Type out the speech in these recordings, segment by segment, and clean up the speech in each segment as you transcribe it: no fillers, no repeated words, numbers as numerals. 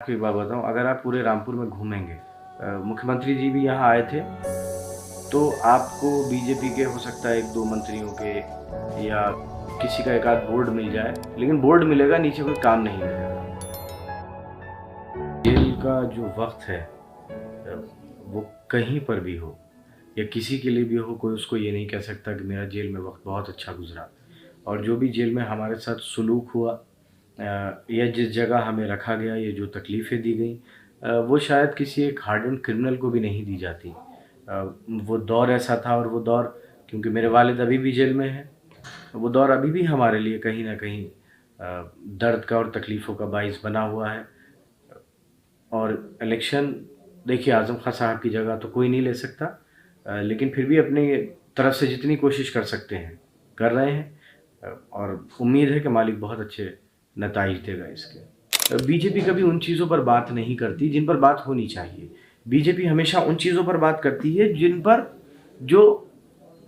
आपको एक बात बताऊँ, अगर आप पूरे रामपुर में घूमेंगे, मुख्यमंत्री जी भी यहाँ आए थे, तो आपको बीजेपी के हो सकता है 1-2 मंत्रियों के या किसी का एक आध बोर्ड मिल जाए, लेकिन बोर्ड मिलेगा, नीचे कोई काम नहीं मिलेगा। जेल का जो वक्त है वो कहीं पर भी हो या किसी के लिए भी हो, कोई उसको ये नहीं कह सकता कि मेरा जेल में वक्त बहुत अच्छा गुजरा। और जो भी जेल में हमारे साथ सुलूक हुआ या जिस जगह हमें रखा गया, ये जो तकलीफ़ें दी गई, वो शायद किसी एक हार्डन्ड क्रिमिनल को भी नहीं दी जाती। वो दौर ऐसा था, और वो दौर, क्योंकि मेरे वालिद अभी भी जेल में हैं, वो दौर अभी भी हमारे लिए कहीं न कहीं दर्द का और तकलीफ़ों का बाइस बना हुआ है। और इलेक्शन, देखिए, आज़म खां साहब की जगह तो कोई नहीं ले सकता, लेकिन फिर भी अपनी तरफ से जितनी कोशिश कर सकते हैं, कर रहे हैं, और उम्मीद है कि मालिक बहुत अच्छे नताइज देगा इसके। बीजेपी कभी उन चीज़ों पर बात नहीं करती जिन पर बात होनी चाहिए। बीजेपी हमेशा उन चीज़ों पर बात करती है जिन पर जो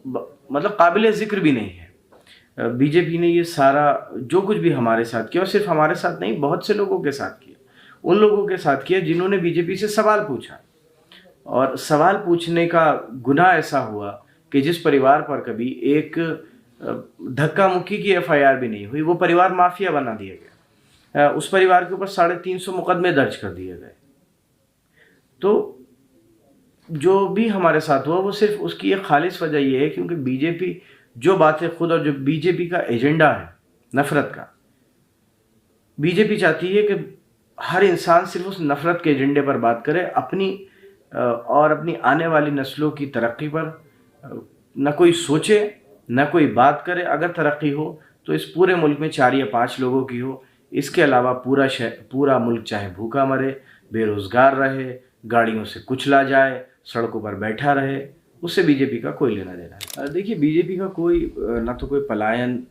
मतलब काबिल ज़िक्र भी नहीं है। बीजेपी ने ये सारा जो कुछ भी हमारे साथ किया, और सिर्फ हमारे साथ नहीं, बहुत से लोगों के साथ किया, उन लोगों के साथ किया जिन्होंने बीजेपी से सवाल पूछा। और सवाल पूछने का गुनाह ऐसा हुआ कि जिस परिवार पर कभी एक धक्का मुक्की की एफआईआर भी नहीं हुई, वो परिवार माफिया बना दिया गया। उस परिवार के ऊपर 350 मुकदमे दर्ज कर दिए गए। तो जो भी हमारे साथ हुआ, वो सिर्फ उसकी एक खालिस वजह ये है क्योंकि बीजेपी जो बातें खुद, और जो बीजेपी का एजेंडा है नफरत का, बीजेपी चाहती है कि हर इंसान सिर्फ उस नफरत के एजेंडे पर बात करे, अपनी और अपनी आने वाली नस्लों की तरक्की पर न कोई सोचे, न कोई बात करे। अगर तरक्की हो तो इस पूरे मुल्क में 4 या 5 लोगों की हो। इसके अलावा पूरा मुल्क चाहे भूखा मरे, बेरोज़गार रहे, गाड़ियों से कुचला जाए, सड़कों पर बैठा रहे, उससे बीजेपी का कोई लेना देना है। देखिए, बीजेपी का कोई ना तो कोई पलायन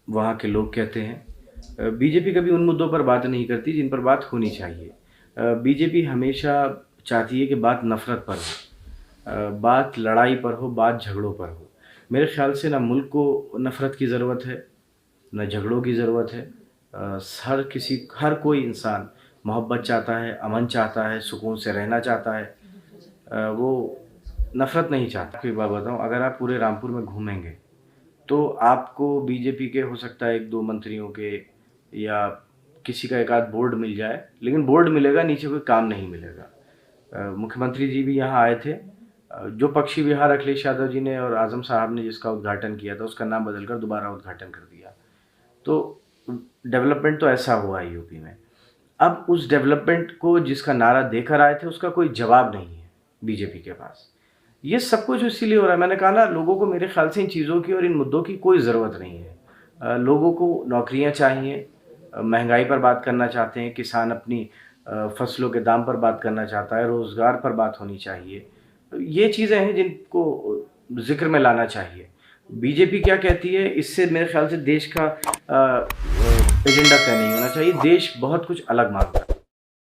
वहाँ के लोग कहते हैं। बीजेपी कभी उन मुद्दों पर बात नहीं करती जिन पर बात होनी चाहिए। बीजेपी हमेशा चाहती है कि बात नफ़रत पर हो, बात लड़ाई पर हो, बात झगड़ों पर हो। मेरे ख़्याल से ना मुल्क को नफ़रत की ज़रूरत है, न झगड़ों की ज़रूरत है। हर कोई इंसान मोहब्बत चाहता है, अमन चाहता है, सुकून से रहना चाहता है, वो नफ़रत नहीं चाहता। आपको एक बात बताऊँ, अगर आप पूरे रामपुर में घूमेंगे, तो आपको बीजेपी के हो सकता है 1-2 मंत्रियों के या किसी का एक आध बोर्ड मिल जाए, लेकिन बोर्ड मिलेगा, नीचे कोई काम नहीं मिलेगा। मुख्यमंत्री जी भी यहाँ आए थे। जो पक्षी विहार अखिलेश यादव जी ने और आज़म साहब ने जिसका उद्घाटन किया था, उसका नाम बदलकर दोबारा उद्घाटन कर दिया। तो डेवलपमेंट तो ऐसा हुआ है यूपी में। अब उस डेवलपमेंट को जिसका नारा देकर आए थे, उसका कोई जवाब नहीं है बीजेपी के पास। ये सब कुछ इसीलिए हो रहा है, मैंने कहा ना, लोगों को मेरे ख्याल से इन चीज़ों की और इन मुद्दों की कोई ज़रूरत नहीं है। लोगों को नौकरियां चाहिए, महंगाई पर बात करना चाहते हैं, किसान अपनी फसलों के दाम पर बात करना चाहता है, रोज़गार पर बात होनी चाहिए। ये चीज़ें हैं जिनको ज़िक्र में लाना चाहिए। बीजेपी क्या कहती है, इससे मेरे ख्याल से देश का एजेंडा तय नहीं होना चाहिए। देश बहुत कुछ अलग मांगता है।